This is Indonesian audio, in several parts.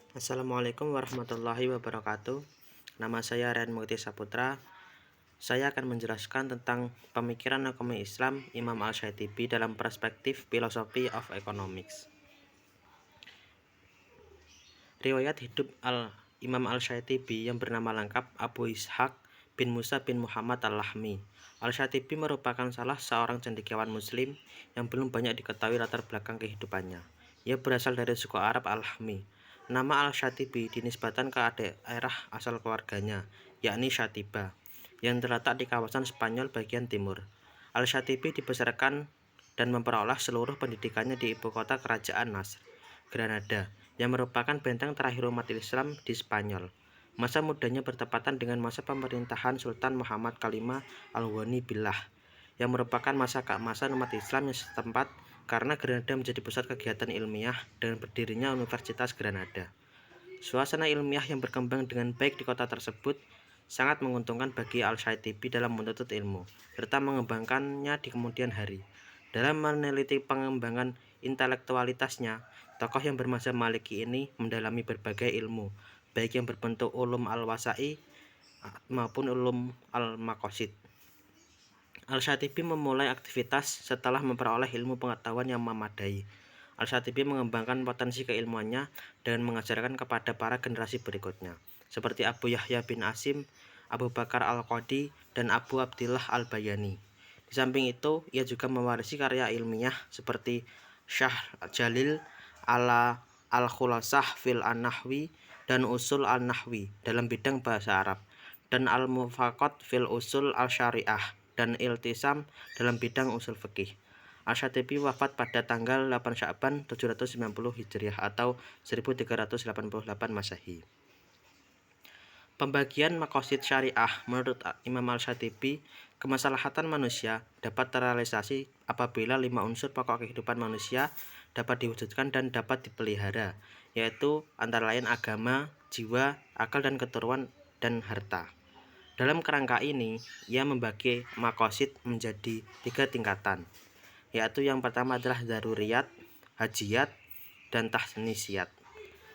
Assalamualaikum warahmatullahi wabarakatuh. Nama saya Rian Mukti Saputra. Saya akan menjelaskan tentang pemikiran ekonomi Islam Imam Al-Shaitibi dalam perspektif Philosophy of Economics. Riwayat hidup Imam Al-Shaitibi yang bernama lengkap Abu Ishaq bin Musa bin Muhammad Al-Lahmi. Al-Shaitibi merupakan salah seorang cendekiawan Muslim yang belum banyak diketahui latar belakang kehidupannya. Ia berasal dari suku Arab Al-Lahmi. Nama Al-Shaitibi dinisbatkan ke daerah asal keluarganya, yakni Shatiba, yang terletak di kawasan Spanyol bagian timur. Al-Shaitibi dibesarkan dan memperoleh seluruh pendidikannya di ibu kota kerajaan Nasr, Granada, yang merupakan benteng terakhir umat Islam di Spanyol. Masa mudanya bertepatan dengan masa pemerintahan Sultan Muhammad Kalimah Al-Wani Billah, yang merupakan masa keemasan umat Islam yang setempat karena Granada menjadi pusat kegiatan ilmiah dengan berdirinya Universitas Granada. Suasana ilmiah yang berkembang dengan baik di kota tersebut sangat menguntungkan bagi Al-Shaitibi dalam menuntut ilmu, serta mengembangkannya di kemudian hari. Dalam meneliti pengembangan intelektualitasnya, tokoh yang bermazhab Maliki ini mendalami berbagai ilmu, baik yang berbentuk ulum al-wasa'i maupun ulum al-maqasid. Al-Shaitibi memulai aktivitas setelah memperoleh ilmu pengetahuan yang memadai. Al-Shaitibi mengembangkan potensi keilmuannya dengan mengajarkan kepada para generasi berikutnya, seperti Abu Yahya bin Asim, Abu Bakar Al-Qadi, dan Abu Abdillah Al-Bayani. Di samping itu, ia juga mewarisi karya ilmiah seperti Syah Jalil ala Al-Khulasah fil An-Nahwi dan Usul An-Nahwi dalam bidang bahasa Arab, dan Al-Mufaqat fil Usul Al-Syariah dan Iltisam dalam bidang usul fikih. Al-Shaitibi wafat pada tanggal 8 Sya'ban 790 Hijriah atau 1388 Masehi. Pembagian maqasid syariah menurut Imam Al-Shaitibi, kemaslahatan manusia dapat terrealisasi apabila 5 unsur pokok kehidupan manusia dapat diwujudkan dan dapat dipelihara, yaitu antara lain agama, jiwa, akal dan keturunan, dan harta. Dalam kerangka ini, ia membagi maqasid menjadi 3 tingkatan, yaitu yang pertama adalah daruriyat, hajiyat, dan tahnisiyat.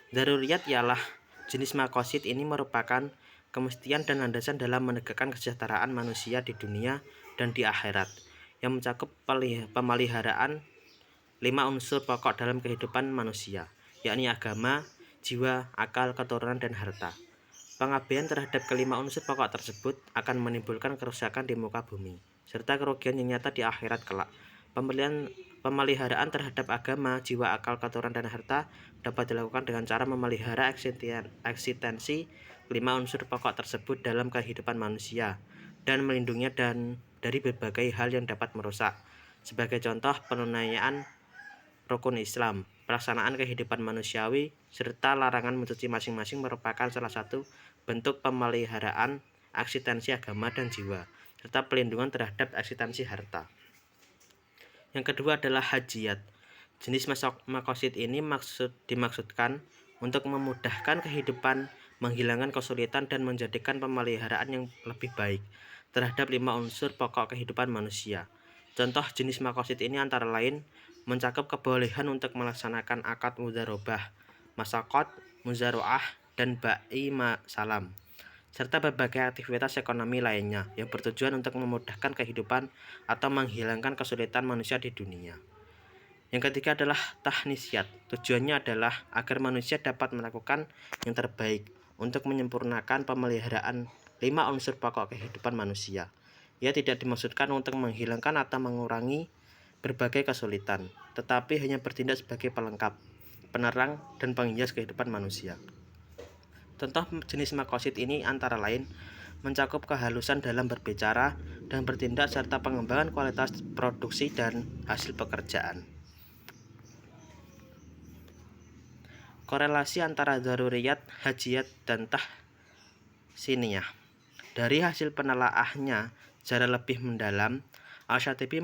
Daruriyat ialah jenis maqasid ini merupakan kemestian dan landasan dalam menegakkan kesejahteraan manusia di dunia dan di akhirat, yang mencakup pemeliharaan 5 unsur pokok dalam kehidupan manusia, yakni agama, jiwa, akal, keturunan, dan harta. Pengabaian terhadap kelima unsur pokok tersebut akan menimbulkan kerusakan di muka bumi, serta kerugian yang nyata di akhirat kelak. Pemeliharaan terhadap agama, jiwa, akal, keturunan, dan harta dapat dilakukan dengan cara memelihara eksistensi kelima unsur pokok tersebut dalam kehidupan manusia dan melindunginya dari berbagai hal yang dapat merusak. Sebagai contoh, penunaian rukun Islam, pelaksanaan kehidupan manusiawi, serta larangan mencuci masing-masing merupakan salah satu bentuk pemeliharaan eksistensi agama dan jiwa, serta pelindungan terhadap eksistensi harta. Yang kedua adalah hajiyat. Jenis maqasid ini dimaksudkan untuk memudahkan kehidupan, menghilangkan kesulitan, dan menjadikan pemeliharaan yang lebih baik terhadap 5 unsur pokok kehidupan manusia. Contoh jenis maqasid ini antara lain mencakup kebolehan untuk melaksanakan akad mudharobah, masaqat, muzaroah, dan ba'i salam, serta berbagai aktivitas ekonomi lainnya yang bertujuan untuk memudahkan kehidupan atau menghilangkan kesulitan manusia di dunia. Yang ketiga adalah tahnisiyat. Tujuannya adalah agar manusia dapat melakukan yang terbaik untuk menyempurnakan pemeliharaan 5 unsur pokok kehidupan manusia. Ia tidak dimaksudkan untuk menghilangkan atau mengurangi berbagai kesulitan, tetapi hanya bertindak sebagai pelengkap, penerang, dan penghias kehidupan manusia. Contoh jenis maqasid ini antara lain mencakup kehalusan dalam berbicara dan bertindak serta pengembangan kualitas produksi dan hasil pekerjaan. Korelasi antara daruriyat, hajiyat, dan tahsiniyah. Dari hasil penelaahnya secara lebih mendalam, Al-Shaitibi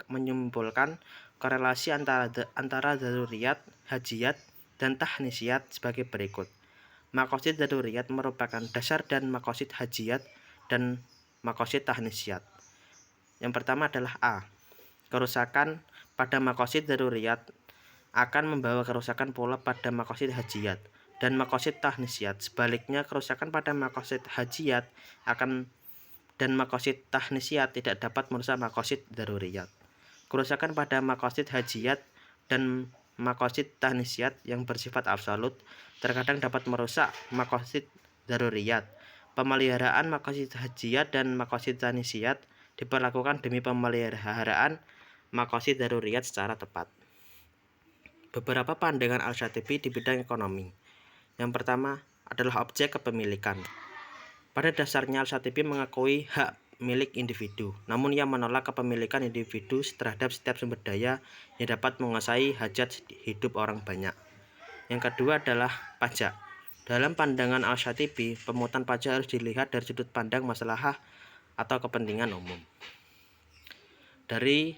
menyimpulkan korelasi antara daruriyat, hajiyat, dan tahnisiyat sebagai berikut. Maqasid daruriyat merupakan dasar dan maqasid hajiyat dan maqasid tahnisiyat. Yang pertama adalah A. Kerusakan pada maqasid daruriyat akan membawa kerusakan pula pada maqasid hajiyat. dan maqasid tahnisiyat. Sebaliknya, kerusakan pada maqasid hajiyat dan maqasid tahnisiyat tidak dapat merusak maqasid daruriyat. Kerusakan pada maqasid hajiyat dan maqasid tahnisiyat yang bersifat absolut terkadang dapat merusak maqasid daruriyat. Pemeliharaan maqasid hajiyat dan maqasid tahnisiyat diperlakukan demi pemeliharaan maqasid daruriyat secara tepat. Beberapa pandangan Al-Shatibi di bidang ekonomi. Yang pertama adalah objek kepemilikan. Pada dasarnya Al-Shatibi mengakui hak milik individu, namun ia menolak kepemilikan individu terhadap setiap sumber daya yang dapat menguasai hajat hidup orang banyak. Yang kedua adalah pajak. Dalam pandangan Al-Shatibi, pemungutan pajak harus dilihat dari sudut pandang masalah atau kepentingan umum. Dari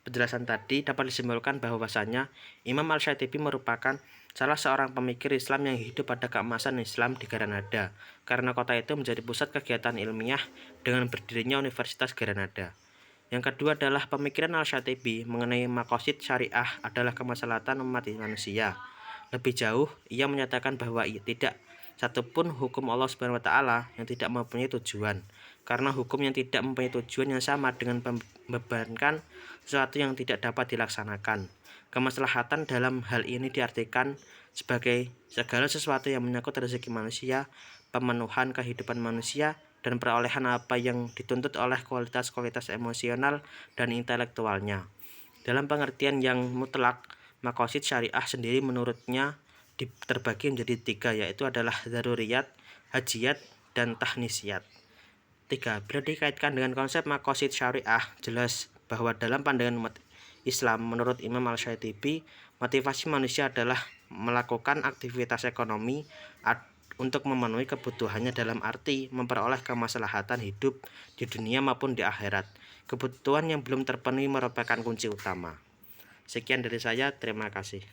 penjelasan tadi dapat disimpulkan bahwasanya Imam Al-Shatibi merupakan salah seorang pemikir Islam yang hidup pada keemasan Islam di Granada, karena kota itu menjadi pusat kegiatan ilmiah dengan berdirinya Universitas Granada. Yang kedua adalah pemikiran Al-Shatibi mengenai maqasid syariah adalah kemaslahatan umat manusia. Lebih jauh, ia menyatakan bahwa tidak satupun hukum Allah Subhanahu wa Ta'ala yang tidak mempunyai tujuan, karena hukum yang tidak mempunyai tujuan yang sama dengan membebankan sesuatu yang tidak dapat dilaksanakan. Kemaslahatan dalam hal ini diartikan sebagai segala sesuatu yang menyangkut rezeki manusia, pemenuhan kehidupan manusia, dan perolehan apa yang dituntut oleh kualitas-kualitas emosional dan intelektualnya. Dalam pengertian yang mutlak, maqasid syariah sendiri menurutnya terbagi menjadi tiga, yaitu adalah daruriyat, hajiyat, dan tahnisiyat. 3. Bila dikaitkan dengan konsep maqasid syariah, jelas bahwa dalam pandangan umat Islam menurut Imam Al-Shatibi, motivasi manusia adalah melakukan aktivitas ekonomi untuk memenuhi kebutuhannya dalam arti memperoleh kemaslahatan hidup di dunia maupun di akhirat. Kebutuhan yang belum terpenuhi merupakan kunci utama. Sekian dari saya, terima kasih.